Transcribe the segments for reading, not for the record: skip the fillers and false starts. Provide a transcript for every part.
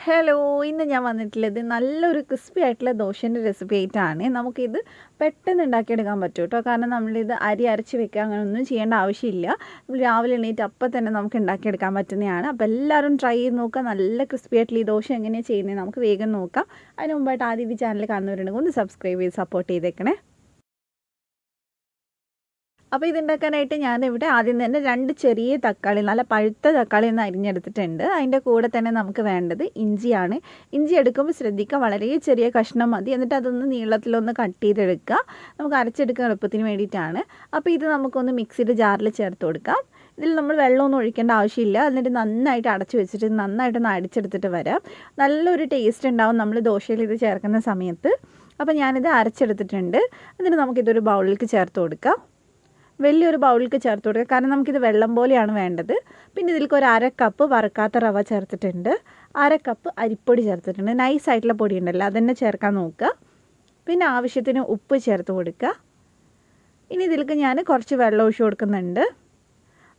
Hello, ഇന്ന് ഞാൻ വന്നിട്ടുള്ളത് നല്ലൊരു ക്രിസ്പി ആയിട്ടുള്ള ദോശേൻ്റെ റെസിപ്പി ആയിട്ടാണ്. നമുക്കിത് പെട്ടെന്ന് ഉണ്ടാക്കിയെടുക്കാൻ പറ്റും കേട്ടോ. കാരണം നമ്മളിത് അരി അരച്ച് വെക്കുക അങ്ങനെ ഒന്നും ചെയ്യേണ്ട ആവശ്യമില്ല. നമ്മൾ രാവിലെ എണീറ്റ് അപ്പം തന്നെ നമുക്ക് ഉണ്ടാക്കിയെടുക്കാൻ പറ്റുന്നതാണ്. അപ്പോൾ എല്ലാവരും ട്രൈ ചെയ്ത് നോക്കുക. നല്ല ക്രിസ്പി ആയിട്ടുള്ള ഈ ദോശ എങ്ങനെയാണ് ചെയ്യുന്നത് നമുക്ക് വേഗം നോക്കാം. അതിന് മുമ്പായിട്ട് ആദ്യം ഈ ചാനൽ കാണുന്നവരുണ്ടെങ്കിൽ ഒന്ന് സബ്സ്ക്രൈബ് ചെയ്ത് സപ്പോർട്ട് ചെയ്തേക്കണേ. അപ്പോൾ ഇതുണ്ടാക്കാനായിട്ട് ഞാനിവിടെ ആദ്യം തന്നെ 2 ചെറിയ തക്കാളി, നല്ല പഴുത്ത തക്കാളി ഒന്ന് അരിഞ്ഞെടുത്തിട്ടുണ്ട്. അതിൻ്റെ കൂടെ തന്നെ നമുക്ക് വേണ്ടത് ഇഞ്ചിയാണ്. ഇഞ്ചി എടുക്കുമ്പോൾ ശ്രദ്ധിക്കുക, വളരെ ചെറിയ കഷ്ണം മതി. എന്നിട്ട് അതൊന്ന് നീളത്തിലൊന്ന് കട്ട് ചെയ്തെടുക്കുക. നമുക്ക് അരച്ചെടുക്കാൻ എളുപ്പത്തിന് വേണ്ടിയിട്ടാണ്. അപ്പോൾ ഇത് നമുക്കൊന്ന് മിക്സിയുടെ ജാറിൽ ചേർത്ത് കൊടുക്കാം. ഇതിൽ നമ്മൾ വെള്ളമൊന്നും ഒഴിക്കേണ്ട ആവശ്യമില്ല. എന്നിട്ട് നന്നായിട്ട് അടച്ചു വെച്ചിട്ട് നന്നായിട്ടൊന്ന് അടിച്ചെടുത്തിട്ട് വരാം. നല്ലൊരു ടേസ്റ്റ് ഉണ്ടാവും നമ്മൾ ദോശയിൽ ഇത് ചേർക്കുന്ന സമയത്ത്. അപ്പോൾ ഞാനിത് അരച്ചെടുത്തിട്ടുണ്ട്. എന്നിട്ട് നമുക്കിതൊരു ബൗളിലേക്ക് ചേർത്ത് കൊടുക്കാം. വലിയൊരു ബൗളിലേക്ക് ചേർത്ത് കൊടുക്കുക, കാരണം നമുക്കിത് വെള്ളം പോലെയാണ് വേണ്ടത്. പിന്നെ ഇതിലേക്ക് ഒരു 1/2 കപ്പ് വറുക്കാത്ത റവ ചേർത്തിട്ടുണ്ട്, 1/2 കപ്പ് അരിപ്പൊടി ചേർത്തിട്ടുണ്ട്. നൈസായിട്ടുള്ള പൊടി ഉണ്ടല്ലോ, അതന്നെ ചേർക്കാൻ നോക്കുക. പിന്നെ ആവശ്യത്തിന് ഉപ്പ് ചേർത്ത് കൊടുക്കുക. ഇനി ഇതിലേക്ക് ഞാൻ കുറച്ച് വെള്ളം ഒഴിച്ച് കൊടുക്കുന്നുണ്ട്.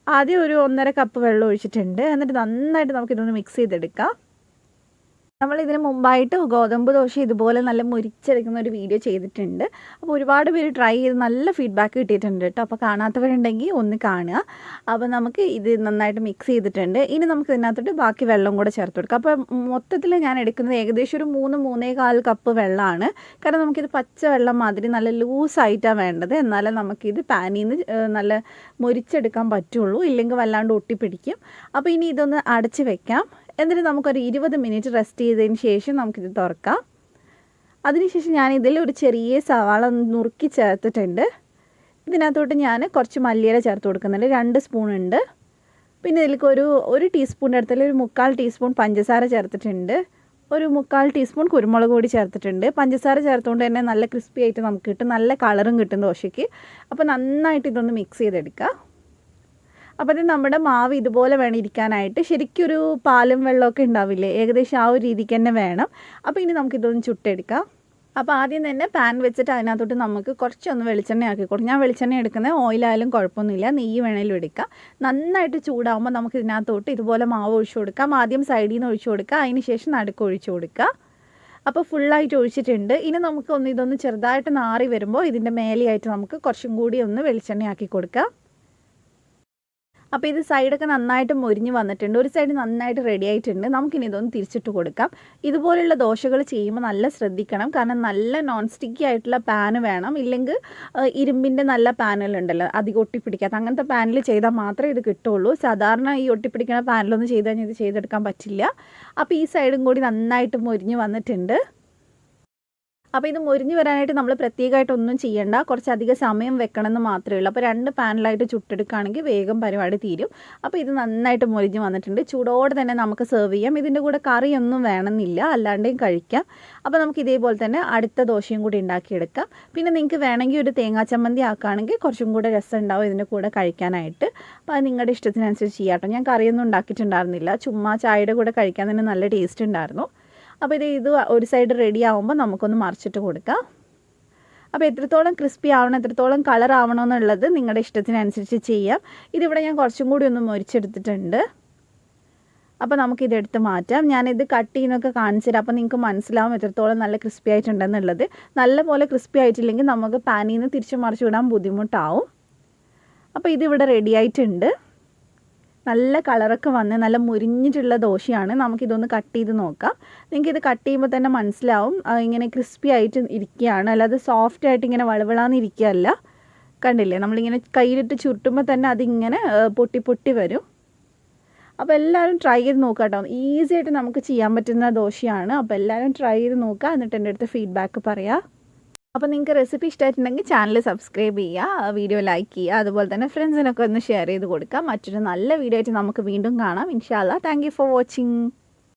ആദ്യം ഒരു 1.5 കപ്പ് വെള്ളം ഒഴിച്ചിട്ടുണ്ട്. എന്നിട്ട് നന്നായിട്ട് നമുക്കിതൊന്ന് മിക്സ് ചെയ്തെടുക്കാം. നമ്മളിതിന് മുമ്പായിട്ട് ഗോതമ്പ് ദോശ ഇതുപോലെ നല്ല മുരിച്ചെടുക്കുന്ന ഒരു വീഡിയോ ചെയ്തിട്ടുണ്ട്. അപ്പോൾ ഒരുപാട് പേര് ട്രൈ ചെയ്ത് നല്ല ഫീഡ്ബാക്ക് കിട്ടിയിട്ടുണ്ട് കേട്ടോ. അപ്പോൾ കാണാത്തവരുണ്ടെങ്കിൽ ഒന്ന് കാണുക. അപ്പോൾ നമുക്ക് ഇത് നന്നായിട്ട് മിക്സ് ചെയ്തിട്ടുണ്ട്. ഇനി നമുക്ക് ഇതിനകത്തോട്ട് ബാക്കി വെള്ളം കൂടെ ചേർത്ത് കൊടുക്കാം. അപ്പോൾ മൊത്തത്തിൽ ഞാൻ എടുക്കുന്നത് ഏകദേശം ഒരു 3-3.25 കപ്പ് വെള്ളമാണ്. കാരണം നമുക്കിത് പച്ച വെള്ളം മാതിരി നല്ല ലൂസായിട്ടാണ് വേണ്ടത്. എന്നാലേ നമുക്കിത് പാനിൽ നിന്ന് നല്ല മുരിച്ചെടുക്കാൻ പറ്റുള്ളൂ, ഇല്ലെങ്കിൽ വല്ലാണ്ട് ഒട്ടിപ്പിടിക്കും. അപ്പോൾ ഇനി ഇതൊന്ന് അടച്ച് വെക്കാം. എന്നിട്ട് നമുക്കൊരു 20 മിനിറ്റ് റെസ്റ്റ് ചെയ്തതിന് ശേഷം നമുക്കിത് തുറക്കാം. അതിനുശേഷം ഞാനിതിൽ ഒരു ചെറിയ സവാള നുറുക്കി ചേർത്തിട്ടുണ്ട്. ഇതിനകത്തോട്ട് ഞാൻ കുറച്ച് മല്ലിയില ചേർത്ത് കൊടുക്കുന്നുണ്ട്, 2 സ്പൂൺ ഉണ്ട്. പിന്നെ ഇതിലേക്ക് ഒരു ടീസ്പൂണിൻ്റെ അടുത്തുള്ള ഒരു 1/4 ടീസ്പൂൺ പഞ്ചസാര ചേർത്തിട്ടുണ്ട്, ഒരു 1/4 ടീസ്പൂൺ കുരുമുളക് പൊടി ചേർത്തിട്ടുണ്ട്. പഞ്ചസാര ചേർത്തുകൊണ്ട് തന്നെ നല്ല ക്രിസ്പി ആയിട്ട് നമുക്ക് കിട്ടും, നല്ല കളറും കിട്ടും ദോശയ്ക്ക്. അപ്പോൾ നന്നായിട്ട് ഇതൊന്ന് മിക്സ് ചെയ്തെടുക്കുക. അപ്പോൾ ഇത് നമ്മുടെ മാവ് ഇതുപോലെ വേണം ഇരിക്കാനായിട്ട്. ശരിക്കൊരു പാലും വെള്ളമൊക്കെ ഉണ്ടാവില്ലേ, ഏകദേശം ആ ഒരു രീതിക്ക് തന്നെ വേണം. അപ്പോൾ ഇനി നമുക്കിതൊന്ന് ചുട്ടെടുക്കാം. അപ്പോൾ ആദ്യം തന്നെ പാൻ വെച്ചിട്ട് അതിനകത്തോട്ട് നമുക്ക് കുറച്ചൊന്ന് വെളിച്ചെണ്ണ ആക്കി കൊടുക്കും. ഞാൻ വെളിച്ചെണ്ണ എടുക്കുന്നത് ഓയിലായാലും കുഴപ്പമൊന്നുമില്ല, നെയ്യ് വേണേലും എടുക്കാം. നന്നായിട്ട് ചൂടാകുമ്പോൾ നമുക്ക് ഇതിനകത്തോട്ട് ഇതുപോലെ മാവ് ഒഴിച്ചു കൊടുക്കാം. ആദ്യം സൈഡിൽ നിന്ന് ഒഴിച്ചു കൊടുക്കുക, അതിന് ശേഷം നടുക്ക് ഒഴിച്ചു കൊടുക്കുക. അപ്പോൾ ഫുള്ളായിട്ട് ഒഴിച്ചിട്ടുണ്ട്. ഇനി നമുക്കൊന്ന് ഇതൊന്ന് ചെറുതായിട്ട് നാറി വരുമ്പോൾ ഇതിൻ്റെ മേലെയായിട്ട് നമുക്ക് കുറച്ചും കൂടി ഒന്ന് വെളിച്ചെണ്ണ ആക്കി കൊടുക്കാം. അപ്പോൾ ഇത് സൈഡൊക്കെ നന്നായിട്ട് മൊരിഞ്ഞ് വന്നിട്ടുണ്ട്, ഒരു സൈഡ് നന്നായിട്ട് റെഡി ആയിട്ടുണ്ട്. നമുക്കിനി ഇതൊന്ന് തിരിച്ചിട്ട് കൊടുക്കാം. ഇതുപോലുള്ള ദോശകൾ ചെയ്യുമ്പോൾ നല്ല ശ്രദ്ധിക്കണം, കാരണം നല്ല നോൺ സ്റ്റിക്കി ആയിട്ടുള്ള പാന് വേണം. ഇല്ലെങ്കിൽ ഇരുമ്പിൻ്റെ നല്ല പാനുകളുണ്ടല്ലോ, അധികം ഒട്ടിപ്പിടിക്കാത്ത അങ്ങനത്തെ പാനിൽ ചെയ്താൽ മാത്രമേ ഇത് കിട്ടുള്ളൂ. സാധാരണ ഈ ഒട്ടിപ്പിടിക്കുന്ന പാനിലൊന്നും ചെയ്ത് കഴിഞ്ഞാൽ ഇത് ചെയ്തെടുക്കാൻ പറ്റില്ല. അപ്പോൾ ഈ സൈഡും കൂടി നന്നായിട്ട് മൊരിഞ്ഞ് വന്നിട്ടുണ്ട്. അപ്പോൾ ഇത് മൊരിഞ്ഞ് വരാനായിട്ട് നമ്മൾ പ്രത്യേകമായിട്ടൊന്നും ചെയ്യേണ്ട, കുറച്ചധികം സമയം വെക്കണമെന്ന് മാത്രമേ ഉള്ളൂ. അപ്പോൾ 2 പാനിലായിട്ട് ചുട്ടെടുക്കുകയാണെങ്കിൽ വേഗം പരിപാടി തീരും. അപ്പോൾ ഇത് നന്നായിട്ട് മൊരിഞ്ഞ് വന്നിട്ടുണ്ട്. ചൂടോടെ തന്നെ നമുക്ക് സെർവ് ചെയ്യാം. ഇതിൻ്റെ കൂടെ കറിയൊന്നും വേണമെന്നില്ല, അല്ലാണ്ടേയും കഴിക്കാം. അപ്പോൾ നമുക്ക് ഇതേപോലെ തന്നെ അടുത്ത ദോശയും കൂടി ഉണ്ടാക്കിയെടുക്കാം. പിന്നെ നിങ്ങൾക്ക് വേണമെങ്കിൽ ഒരു തേങ്ങാ ചമ്മന്തി ആക്കുകയാണെങ്കിൽ കുറച്ചും കൂടെ രസം ഉണ്ടാവും ഇതിൻ്റെ കൂടെ കഴിക്കാനായിട്ട്. അപ്പോൾ അത് നിങ്ങളുടെ ഇഷ്ടത്തിനനുസരിച്ച് ചെയ്യാം കേട്ടോ. ഞാൻ കറിയൊന്നും ഉണ്ടാക്കിയിട്ടുണ്ടായിരുന്നില്ല, ചുമ്മാ ചായയുടെ കൂടെ കഴിക്കാൻ തന്നെ നല്ല ടേസ്റ്റ് ഉണ്ടായിരുന്നു. അപ്പോൾ ഇത് ഒരു സൈഡ് റെഡി ആകുമ്പോൾ നമുക്കൊന്ന് മറിച്ചിട്ട് കൊടുക്കാം. അപ്പോൾ എത്രത്തോളം ക്രിസ്പി ആവണം, എത്രത്തോളം കളർ ആവണമെന്നുള്ളത് നിങ്ങളുടെ ഇഷ്ടത്തിനനുസരിച്ച് ചെയ്യാം. ഇതിവിടെ ഞാൻ കുറച്ചും കൂടി ഒന്ന് മൊരിച്ചെടുത്തിട്ടുണ്ട്. അപ്പോൾ നമുക്കിതെടുത്ത് മാറ്റാം. ഞാനിത് കട്ട് ചെയ്യുന്നൊക്കെ കാണിച്ചുതരാം, അപ്പോൾ നിങ്ങൾക്ക് മനസ്സിലാവും എത്രത്തോളം നല്ല ക്രിസ്പി ആയിട്ടുണ്ടെന്നുള്ളത്. നല്ലപോലെ ക്രിസ്പി ആയിട്ടില്ലെങ്കിൽ നമുക്ക് പാനിൽ നിന്ന് തിരിച്ച് മറിച്ച് വിടാൻ ബുദ്ധിമുട്ടാവും. അപ്പോൾ ഇതിവിടെ റെഡി ആയിട്ടുണ്ട്. നല്ല കളറൊക്കെ വന്ന് നല്ല മുരിഞ്ഞിട്ടുള്ള ദോശയാണ്. നമുക്കിതൊന്ന് കട്ട് ചെയ്ത് നോക്കാം. നിങ്ങൾക്കിത് കട്ട് ചെയ്യുമ്പോൾ തന്നെ മനസ്സിലാവും ഇങ്ങനെ ക്രിസ്പി ആയിട്ട് ഇരിക്കുകയാണ്, അല്ലാതെ സോഫ്റ്റ് ആയിട്ട് ഇങ്ങനെ വളവിളാന്ന് ഇരിക്കുകയല്ല. കണ്ടില്ലേ, നമ്മളിങ്ങനെ കയ്യിലിട്ട് ചുരുട്ടുമ്പോൾ തന്നെ അതിങ്ങനെ പൊട്ടി പൊട്ടി വരും. അപ്പോൾ എല്ലാവരും ട്രൈ ചെയ്ത് നോക്കുക കേട്ടോ. ഈസി ആയിട്ട് നമുക്ക് ചെയ്യാൻ പറ്റുന്ന ദോശയാണ്. അപ്പോൾ എല്ലാവരും ട്രൈ ചെയ്ത് നോക്കുക, എന്നിട്ട് എൻ്റെ അടുത്ത് ഫീഡ്ബാക്ക് പറയാം. അപ്പോൾ നിങ്ങൾക്ക് റെസിപ്പി ഇഷ്ടമായിട്ടുണ്ടെങ്കിൽ ചാനൽ സബ്സ്ക്രൈബ് ചെയ്യുക, വീഡിയോ ലൈക്ക് ചെയ്യുക, അതുപോലെ തന്നെ ഫ്രണ്ട്സിനൊക്കെ ഒന്ന് ഷെയർ ചെയ്ത് കൊടുക്കുക. മറ്റൊരു നല്ല വീഡിയോ ആയിട്ട് നമുക്ക് വീണ്ടും കാണാം ഇൻഷാ അല്ലാഹ്. Thank you for watching.